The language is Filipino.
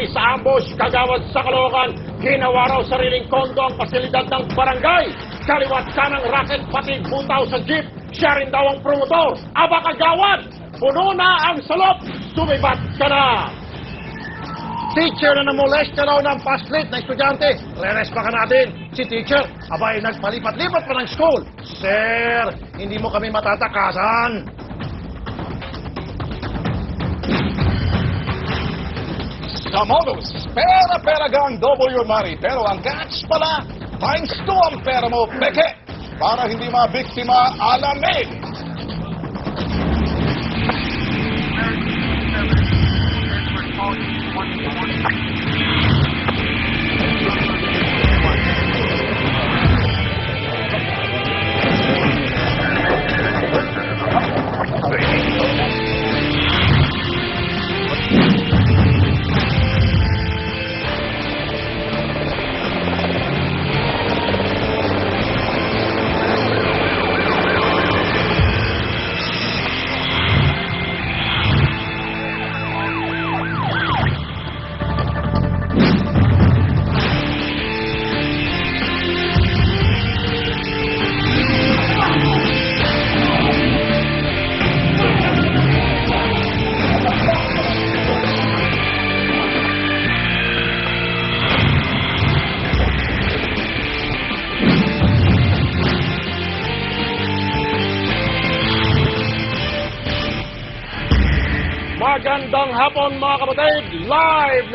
patay sa ambush, kagawad sa Caloocan. Ginawa raw sariling kondo ang pasilidad ng barangay. Kaliwat kanang racket pati butaw sa jeep. Siya rin daw ang promotor. Aba kagawad! Puno na ang salop! Sumibat ka na! Teacher na namolesta raw ng paslit na estudyante. Re-rest pa ka natin. Si teacher, abay nagpalipat-lipat pa ng school. Sir, hindi mo kami matatakasan. Sa modus, pera-pera gang double your money. Pero ang catch pala, times 2 ang pera mo, peke. Para hindi mabiktima, alamin. Magandang hapon mga kapatid! Live